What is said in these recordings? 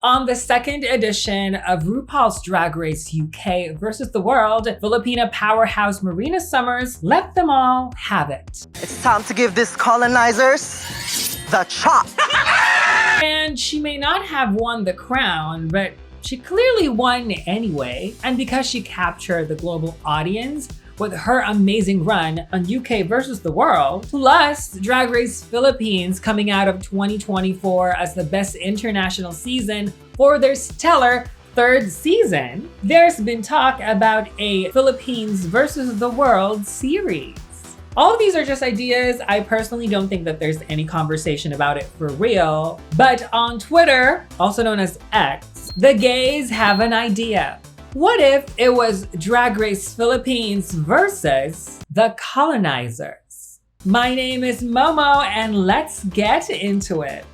On the second edition of RuPaul's Drag Race UK versus the World, Filipino powerhouse Marina Summers let them all have it. It's time to give these colonizers the chop. And she may not have won the crown, but she clearly won anyway. And because she captured the global audience with her amazing run on UK versus the World, plus Drag Race Philippines coming out of 2024 as the best international season for their stellar third season, there's been talk about a Philippines versus the World series. All of these are just ideas. I personally don't think that there's any conversation about it for real. But on Twitter, also known as X, the gays have an idea. What if it was Drag Race Philippines versus the Colonizers? My name is Momo, and let's get into it.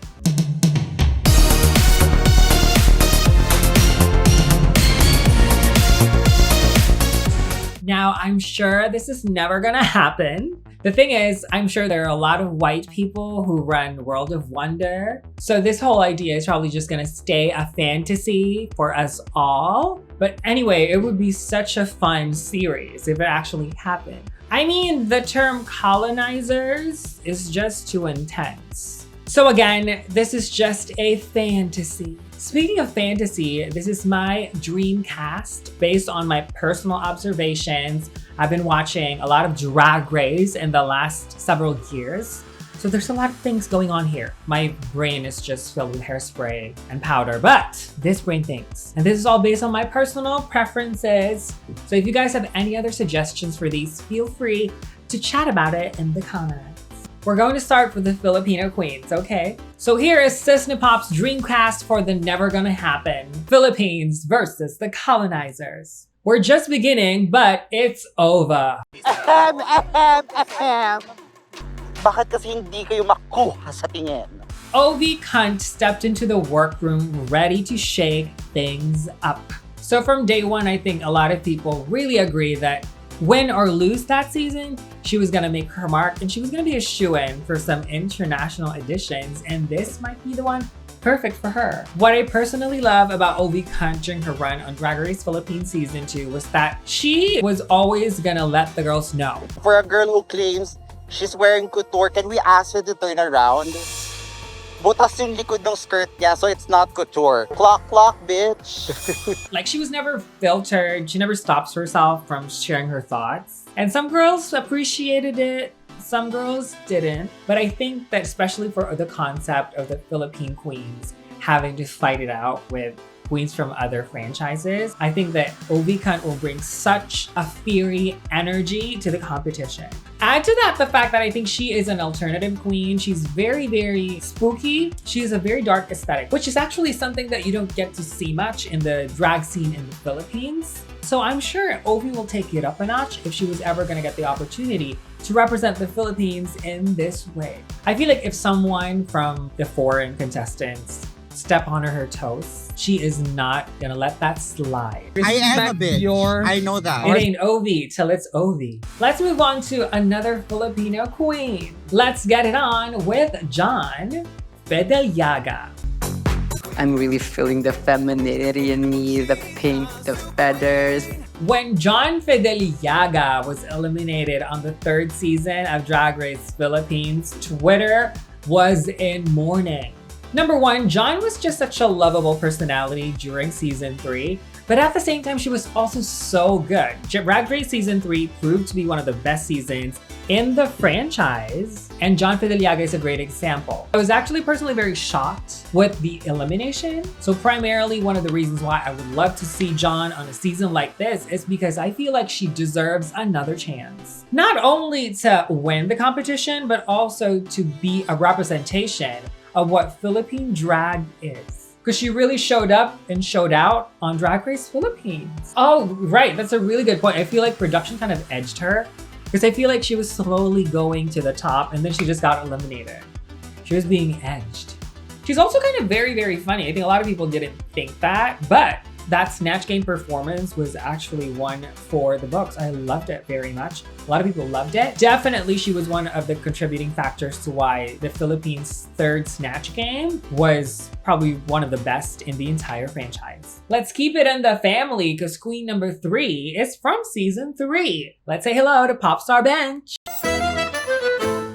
Now, I'm sure this is never gonna happen. The thing is, I'm sure there are a lot of white people who run World of Wonder. So this whole idea is probably just gonna stay a fantasy for us all. But anyway, it would be such a fun series if it actually happened. I mean, the term colonizers is just too intense. So again, this is just a fantasy. Speaking of fantasy, this is my dream cast based on my personal observations. I've been watching a lot of Drag Race in the last several years. So there's a lot of things going on here. My brain is just filled with hairspray and powder, but this brain thinks. And this is all based on my personal preferences. So if you guys have any other suggestions for these, feel free to chat about it in the comments. We're going to start with the Filipino queens, okay? So here is SISNE Pop's Dreamcast for the Never Gonna Happen Philippines versus the Colonizers. We're just beginning, but it's over. Bakit kasi hindi kayo makuha sa tingin? Ovi Cunt stepped into the workroom ready to shake things up. So from day one, I think a lot of people really agree that win or lose that season, she was gonna make her mark and she was gonna be a shoo-in for some international editions, and this might be the one perfect for her. What I personally love about Ovi Cunt during her run on Drag Race Philippines Season 2 was that she was always gonna let the girls know. For a girl who claims she's wearing couture, can we ask her to turn around? Butas yung likod ng skirt niya, so it's not couture. Clock, bitch. Like, she was never filtered. She never stops herself from sharing her thoughts. And some girls appreciated it. Some girls didn't. But I think that especially for the concept of the Philippine queens having to fight it out with queens from other franchises, I think that Ovi Cunt will bring such a fiery energy to the competition. Add to that the fact that I think she is an alternative queen. She's very, very spooky. She has a very dark aesthetic, which is actually something that you don't get to see much in the drag scene in the Philippines. So I'm sure Ovi will take it up a notch if she was ever gonna get the opportunity to represent the Philippines in this way. I feel like if someone from the foreign contestants step on her toes, she is not gonna let that slide. I am a bitch. I know that. It ain't Ovi till it's Ovi. Let's move on to another Filipino queen. Let's get it on with John Fideliaga. I'm really feeling the femininity in me, the pink, the feathers. When John Fideliaga was eliminated on the third season of Drag Race Philippines, Twitter was in mourning. Number one, John was just such a lovable personality during season 3, but at the same time, she was also so good. Drag Race season 3 proved to be one of the best seasons in the franchise, and John Fideliaga is a great example. I was actually personally very shocked with the elimination. So primarily one of the reasons why I would love to see John on a season like this is because I feel like she deserves another chance. Not only to win the competition, but also to be a representation of what Philippine drag is. Because she really showed up and showed out on Drag Race Philippines. Oh, right, that's a really good point. I feel like production kind of edged her because I feel like she was slowly going to the top and then she just got eliminated. She was being edged. She's also kind of very, very funny. I think a lot of people didn't think that, but that Snatch Game performance was actually one for the books. I loved it very much. A lot of people loved it. Definitely, she was one of the contributing factors to why the Philippines' third Snatch Game was probably one of the best in the entire franchise. Let's keep it in the family because queen number 3 is from season 3. Let's say hello to Popstar Bench.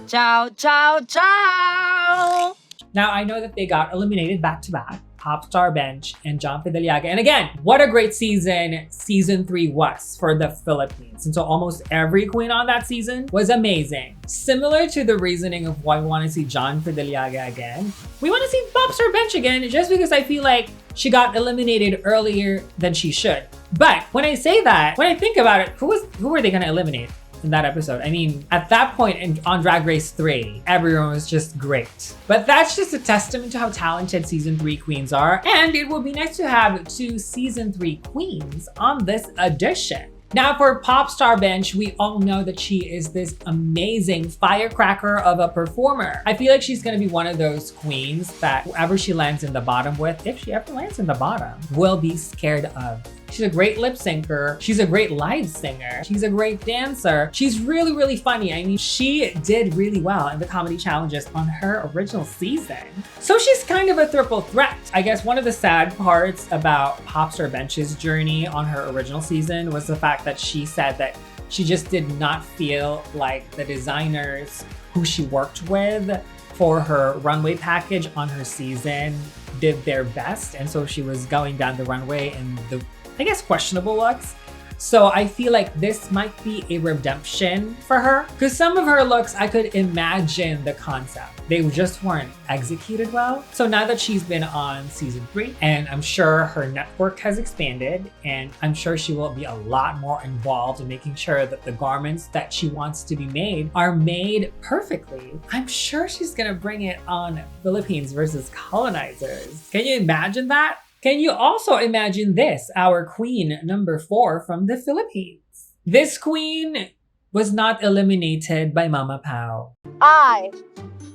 Ciao, ciao, ciao! Now, I know that they got eliminated back-to-back, Popstar Bench and John Fideliaga. And again, what a great season 3 was for the Philippines. And so almost every queen on that season was amazing. Similar to the reasoning of why we want to see John Fideliaga again, we want to see Popstar Bench again just because I feel like she got eliminated earlier than she should. But when I say that, when I think about it, who were they going to eliminate in that episode? I mean, at that point on Drag Race 3, everyone was just great. But that's just a testament to how talented season 3 queens are. And it will be nice to have 2 season 3 queens on this edition. Now for Popstar Bench, we all know that she is this amazing firecracker of a performer. I feel like she's gonna be one of those queens that whoever she lands in the bottom with, if she ever lands in the bottom, will be scared of. She's a great lip syncer. She's a great live singer. She's a great dancer. She's really, really funny. I mean, she did really well in the comedy challenges on her original season. So she's kind of a triple threat. I guess one of the sad parts about Popstar Bench's journey on her original season was the fact that she said that she just did not feel like the designers who she worked with for her runway package on her season did their best. And so she was going down the runway in the, I guess, questionable looks. So I feel like this might be a redemption for her because some of her looks, I could imagine the concept. They just weren't executed well. So now that she's been on season 3, and I'm sure her network has expanded, and I'm sure she will be a lot more involved in making sure that the garments that she wants to be made are made perfectly. I'm sure she's gonna bring it on Philippines versus Colonizers. Can you imagine that? Can you also imagine this, our queen number 4 from the Philippines? This queen was not eliminated by Mama Pao. I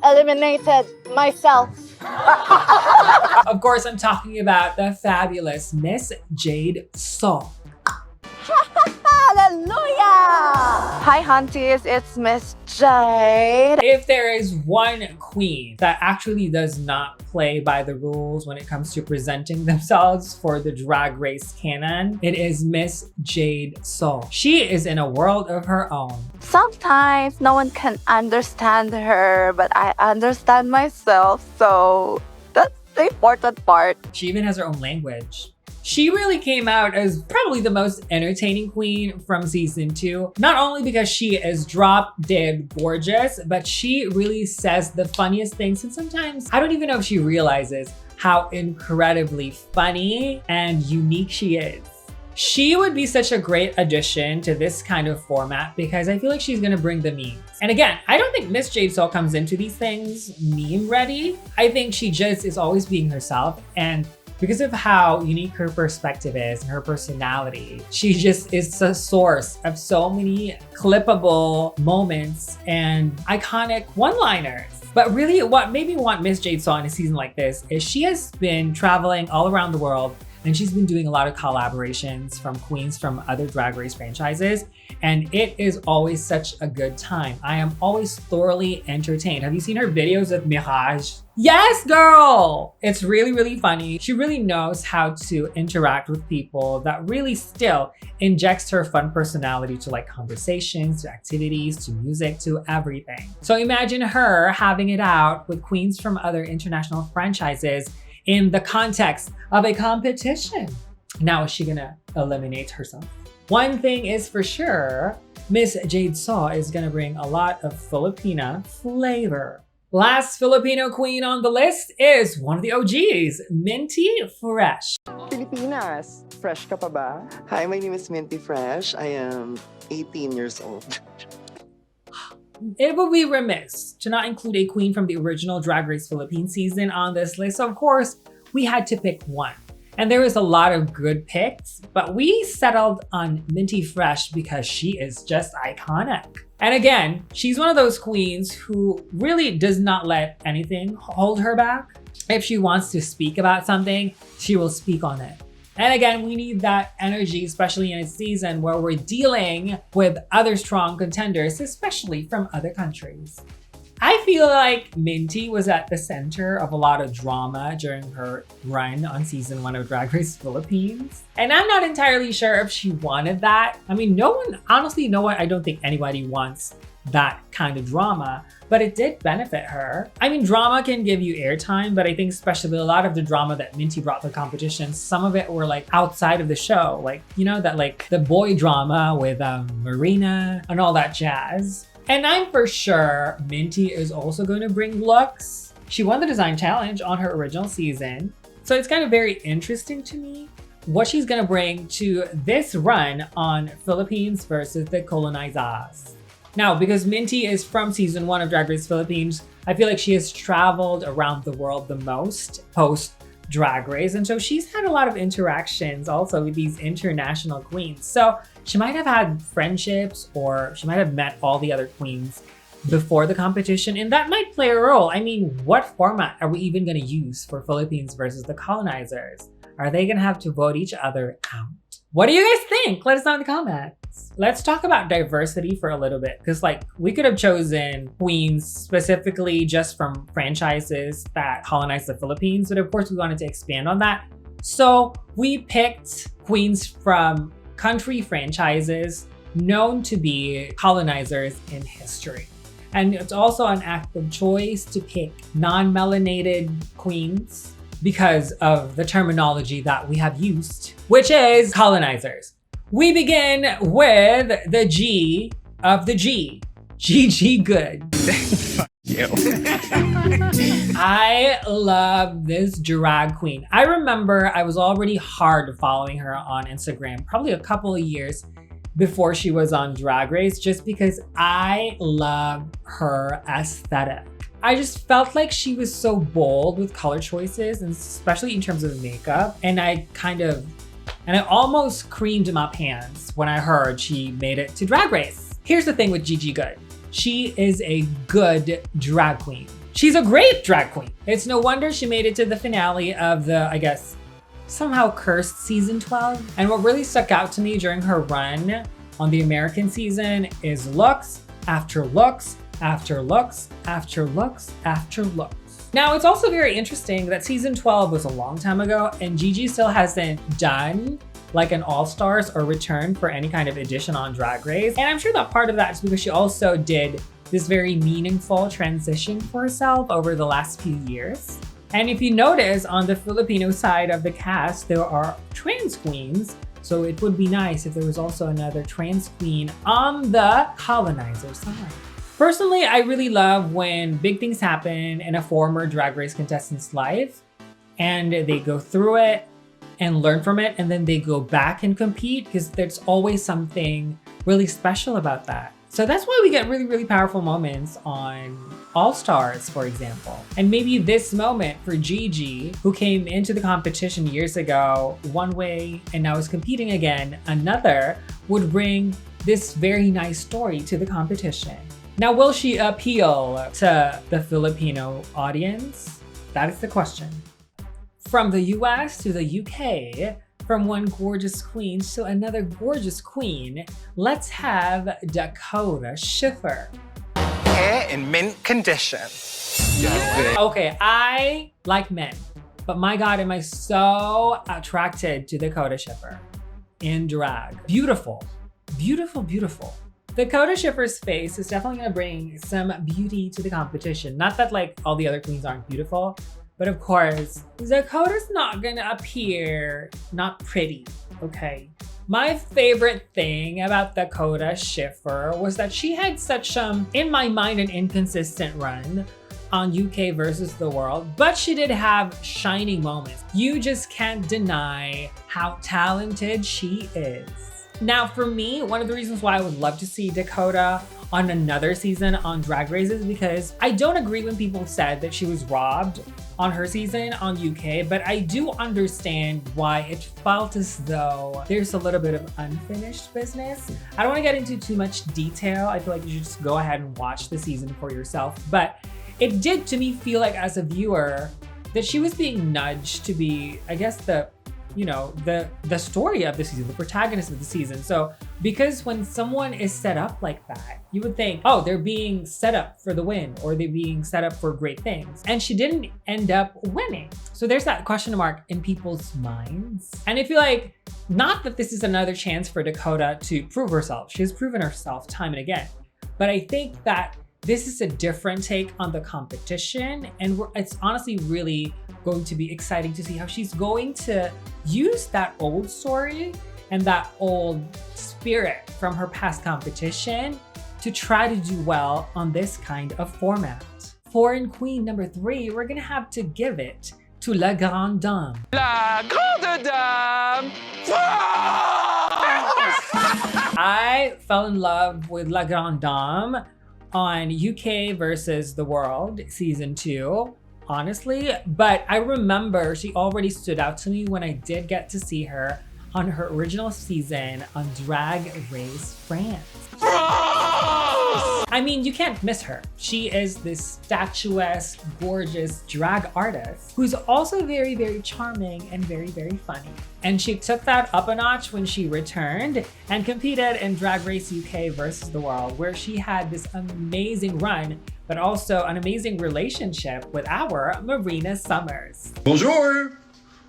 eliminated myself. Of course, I'm talking about the fabulous Miss Jade So. Hallelujah! Hi, Hunties, it's Miss Jade. If there is one queen that actually does not play by the rules when it comes to presenting themselves for the Drag Race canon, it is Miss Jade So. She is in a world of her own. Sometimes no one can understand her, but I understand myself, so that's the important part. She even has her own language. She really came out as probably the most entertaining queen from season 2, not only because she is drop dead gorgeous, but she really says the funniest things. And sometimes I don't even know if she realizes how incredibly funny and unique she is. She would be such a great addition to this kind of format because I feel like she's gonna bring the memes. And again, I don't think Miss Jade Soul comes into these things meme ready. I think she just is always being herself, and because of how unique her perspective is and her personality, she just is a source of so many clippable moments and iconic one-liners. But really what made me want Miss Jade Saw in a season like this is she has been traveling all around the world and she's been doing a lot of collaborations from queens from other Drag Race franchises. And it is always such a good time. I am always thoroughly entertained. Have you seen her videos with Mirage? Yes, girl! It's really, really funny. She really knows how to interact with people that really still injects her fun personality to like conversations, to activities, to music, to everything. So imagine her having it out with queens from other international franchises in the context of a competition. Now, is she gonna eliminate herself? One thing is for sure, Miss Jade Saw is gonna bring a lot of Filipina flavor. Last Filipino queen on the list is one of the OGs, Minty Fresh. Filipinas, fresh ka pa ba? Hi, my name is Minty Fresh. I am 18 years old. It would be remiss to not include a queen from the original Drag Race Philippines season on this list. So of course, we had to pick one. And there was a lot of good picks, but we settled on Minty Fresh because she is just iconic. And again, she's one of those queens who really does not let anything hold her back. If she wants to speak about something, she will speak on it. And again, we need that energy, especially in a season where we're dealing with other strong contenders, especially from other countries. I feel like Minty was at the center of a lot of drama during her run on season 1 of Drag Race Philippines. And I'm not entirely sure if she wanted that. I mean, I don't think anybody wants that kind of drama, but it did benefit her. I mean, drama can give you airtime, but I think especially a lot of the drama that Minty brought to the competition, some of it were like outside of the show. Like, you know, that like the boy drama with Marina and all that jazz. And I'm for sure Minty is also going to bring looks. She won the design challenge on her original season. So it's kind of very interesting to me what she's gonna bring to this run on Philippines versus the Colonizers. Now, because Minty is from season 1 of Drag Race Philippines, I feel like she has traveled around the world the most post Drag Race. And so she's had a lot of interactions also with these international queens. So she might have had friendships or she might have met all the other queens before the competition, and that might play a role. I mean, what format are we even gonna use for Philippines versus the Colonizers? Are they gonna have to vote each other out? What do you guys think? Let us know in the comments. Let's talk about diversity for a little bit, because like we could have chosen queens specifically just from franchises that colonized the Philippines, but of course we wanted to expand on that. So we picked queens from country franchises known to be colonizers in history. And it's also an act of choice to pick non-melanated queens because of the terminology that we have used, which is colonizers. We begin with the G of the G. Gigi Good. You. I love this drag queen. I remember I was already hard following her on Instagram, probably a couple of years before she was on Drag Race, just because I love her aesthetic. I just felt like she was so bold with color choices, and especially in terms of makeup. And I almost creamed my pants when I heard she made it to Drag Race. Here's the thing with Gigi Good. She is a good drag queen. She's a great drag queen. It's no wonder she made it to the finale of the, I guess, somehow cursed season 12. And what really stuck out to me during her run on the American season is looks after looks after looks after looks after looks. Now, it's also very interesting that season 12 was a long time ago and Gigi still hasn't done like an All-Stars or return for any kind of edition on Drag Race. And I'm sure that part of that is because she also did this very meaningful transition for herself over the last few years. And if you notice, on the Filipino side of the cast, there are trans queens. So it would be nice if there was also another trans queen on the colonizer side. Personally, I really love when big things happen in a former Drag Race contestant's life and they go through it and learn from it, and then they go back and compete, because there's always something really special about that. So that's why we get really, really powerful moments on All-Stars, for example. And maybe this moment for Gigi, who came into the competition years ago one way and now is competing again another, would bring this very nice story to the competition. Now, will she appeal to the Filipino audience? That is the question. From the US to the UK, from one gorgeous queen to another gorgeous queen, let's have Dakota Schiffer. Hair in mint condition. Okay, I like men, but my God, am I so attracted to Dakota Schiffer in drag. Beautiful, beautiful, beautiful. Dakota Schiffer's face is definitely gonna bring some beauty to the competition. Not that like all the other queens aren't beautiful, but of course, Dakota's not gonna appear not pretty, okay? My favorite thing about Dakota Schiffer was that she had such, in my mind, an inconsistent run on UK versus the world, but she did have shining moments. You just can't deny how talented she is. Now, for me, one of the reasons why I would love to see Dakota on another season on Drag Race is because I don't agree when people said that she was robbed on her season on UK, but I do understand why it felt as though there's a little bit of unfinished business. I don't want to get into too much detail. I feel like you should just go ahead and watch the season for yourself, but it did to me feel like as a viewer that she was being nudged to be, I guess, the you know, the story of the season, the protagonist of the season. So because when someone is set up like that, you would think, oh, they're being set up for the win, or they're being set up for great things. And she didn't end up winning. So there's that question mark in people's minds. And I feel like, not that this is another chance for Dakota to prove herself. She has proven herself time and again. But I think that this is a different take on the competition, and it's honestly really going to be exciting to see how she's going to use that old story and that old spirit from her past competition to try to do well on this kind of format. Foreign Queen number 3, we're gonna have to give it to La Grande Dame. La Grande Dame! I fell in love with La Grande Dame on UK versus the World season 2, honestly, but I remember she already stood out to me when I did get to see her on her original season on Drag Race France. I mean, you can't miss her. She is this statuesque, gorgeous drag artist who's also very, very charming and very, very funny. And she took that up a notch when she returned and competed in Drag Race UK versus the World, where she had this amazing run, but also an amazing relationship with our Marina Summers. Bonjour!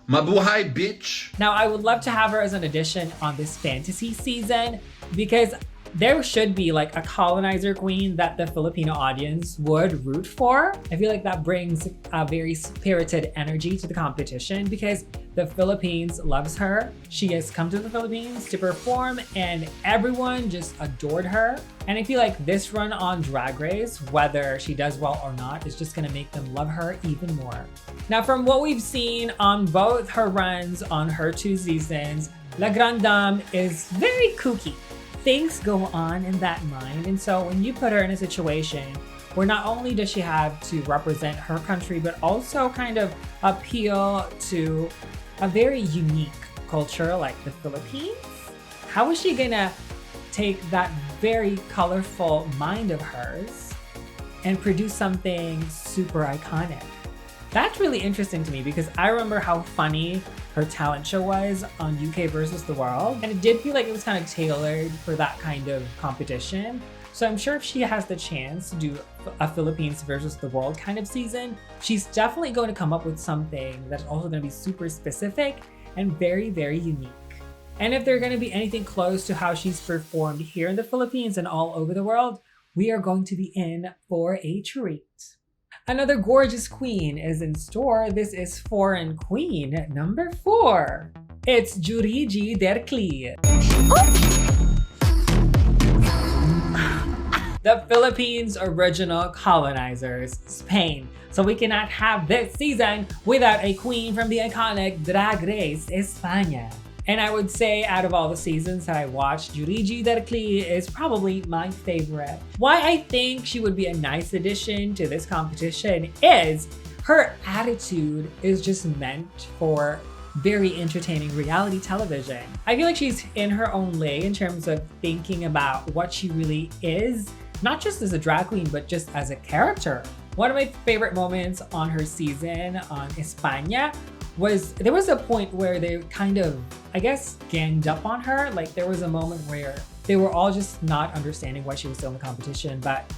Mabuhay, bitch! Now, I would love to have her as an addition on this fantasy season, because there should be like a colonizer queen that the Filipino audience would root for. I feel like that brings a very spirited energy to the competition because the Philippines loves her. She has come to the Philippines to perform and everyone just adored her. And I feel like this run on Drag Race, whether she does well or not, is just gonna make them love her even more. Now, from what we've seen on both her runs on her 2 seasons, La Grande Dame is very kooky. Things go on in that mind, and so when you put her in a situation where not only does she have to represent her country, but also kind of appeal to a very unique culture like the Philippines, how is she gonna take that very colorful mind of hers and produce something super iconic? That's really interesting to me because I remember how funny her talent show was on UK versus the World. And it did feel like it was kind of tailored for that kind of competition. So I'm sure if she has the chance to do a Philippines versus the World kind of season, she's definitely going to come up with something that's also going to be super specific and very, very unique. And if they're going to be anything close to how she's performed here in the Philippines and all over the world, we are going to be in for a treat. Another gorgeous queen is in store. This is Foreign Queen number 4. It's Jurigi Derkli. The Philippines' original colonizers, Spain. So we cannot have this season without a queen from the iconic Drag Race España. And I would say out of all the seasons that I watched, Jurigi Derkli is probably my favorite. Why I think she would be a nice addition to this competition is her attitude is just meant for very entertaining reality television. I feel like she's in her own lane in terms of thinking about what she really is, not just as a drag queen, but just as a character. One of my favorite moments on her season on España was there was a point where they kind of, I guess, ganged up on her. Like there was a moment where they were all just not understanding why she was still in the competition, but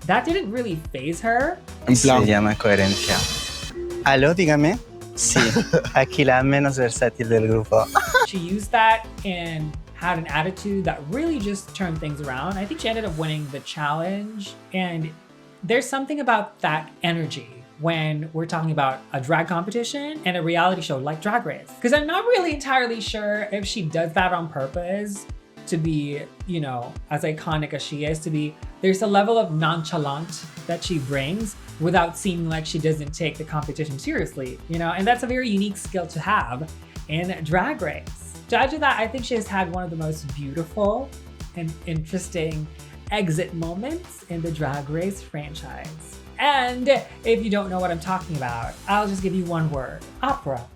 that didn't really faze her. Se llama coherencia. Aló, dígame. Sí, aquí la menos versátil del grupo. She used that and had an attitude that really just turned things around. I think she ended up winning the challenge, and there's something about that energy when we're talking about a drag competition and a reality show like Drag Race. Because I'm not really entirely sure if she does that on purpose to be, you know, as iconic as she is, to be, there's a level of nonchalant that she brings without seeming like she doesn't take the competition seriously, you know, and that's a very unique skill to have in Drag Race. To add to that, I think she has had one of the most beautiful and interesting exit moments in the Drag Race franchise. And if you don't know what I'm talking about, I'll just give you one word: opera.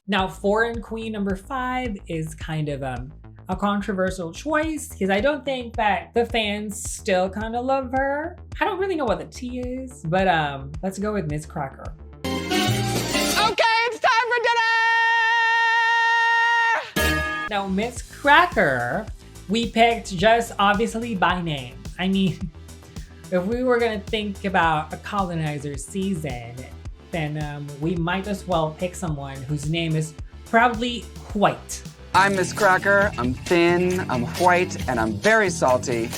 Now, Foreign Queen number 5 is kind of a controversial choice because I don't think that the fans still kind of love her. I don't really know what the T is, but let's go with Miss Cracker. Okay, Now, Miss Cracker, we picked just obviously by name. I mean, if we were gonna think about a Colonizer season, then we might as well pick someone whose name is probably White. I'm Miss Cracker, I'm thin, I'm white, and I'm very salty.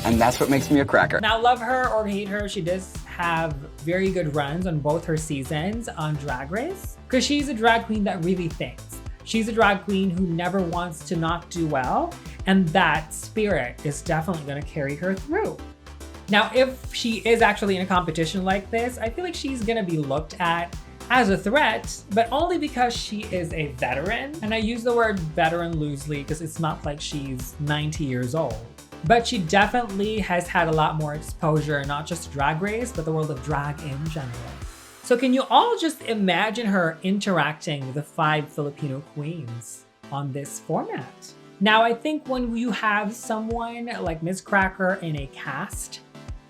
And that's what makes me a cracker. Now, love her or hate her, she does have very good runs on both her seasons on Drag Race. Because she's a drag queen that really thinks. She's a drag queen who never wants to not do well. And that spirit is definitely gonna carry her through. Now, if she is actually in a competition like this, I feel like she's gonna be looked at as a threat, but only because she is a veteran. And I use the word veteran loosely because it's not like she's 90 years old. But she definitely has had a lot more exposure, not just Drag Race, but the world of drag in general. So can you all just imagine her interacting with the 5 Filipino queens on this format? Now, I think when you have someone like Miss Cracker in a cast,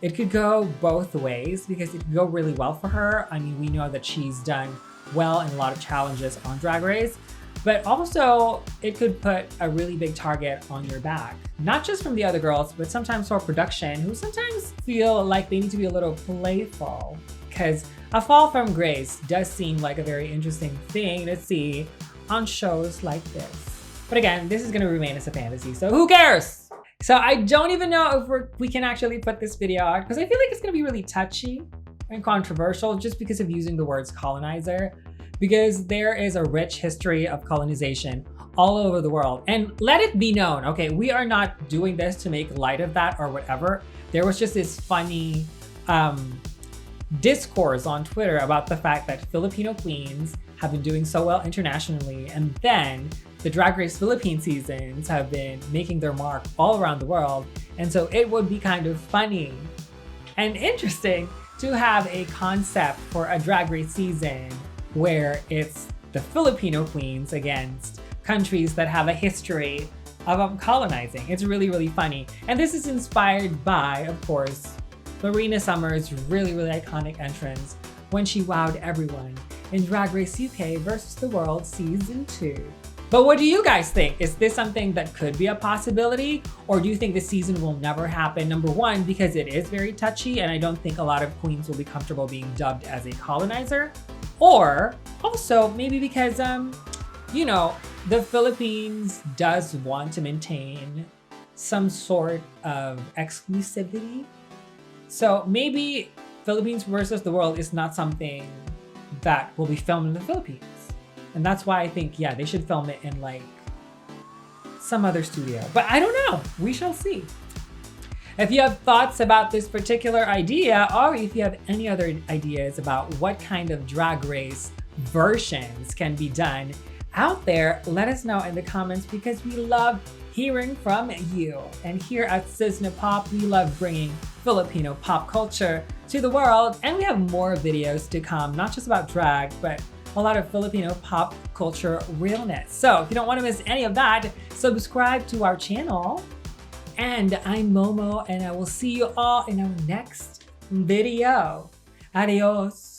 it could go both ways because it could go really well for her. I mean, we know that she's done well in a lot of challenges on Drag Race, but also it could put a really big target on your back. Not just from the other girls, but sometimes for production, who sometimes feel like they need to be a little playful. Because a fall from grace does seem like a very interesting thing to see on shows like this. But again, this is gonna remain as a fantasy, so who cares? So I don't even know if we can actually put this video out because I feel like it's gonna be really touchy and controversial just because of using the words colonizer. Because there is a rich history of colonization all over the world. And let it be known, okay, we are not doing this to make light of that or whatever. There was just this funny discourse on Twitter about the fact that Filipino queens have been doing so well internationally, and then the Drag Race Philippines seasons have been making their mark all around the world. And so it would be kind of funny and interesting to have a concept for a Drag Race season where it's the Filipino queens against countries that have a history of colonizing. It's really, really funny. And this is inspired by, of course, Lorena Summer's really, really iconic entrance when she wowed everyone in Drag Race UK versus the World Season 2. But what do you guys think? Is this something that could be a possibility? Or do you think this season will never happen? Number one, because it is very touchy and I don't think a lot of queens will be comfortable being dubbed as a colonizer. Or also maybe because, you know, the Philippines does want to maintain some sort of exclusivity. So maybe Philippines versus the world is not something that will be filmed in the Philippines. And that's why I think, yeah, they should film it in like some other studio. But I don't know, we shall see. If you have thoughts about this particular idea, or if you have any other ideas about what kind of Drag Race versions can be done out there, let us know in the comments because we love hearing from you. And here at SISNE Pop, we love bringing Filipino pop culture to the world. And we have more videos to come, not just about drag, but a lot of Filipino pop culture realness. So if you don't want to miss any of that, subscribe to our channel. And I'm Momo, and I will see you all in our next video. Adios.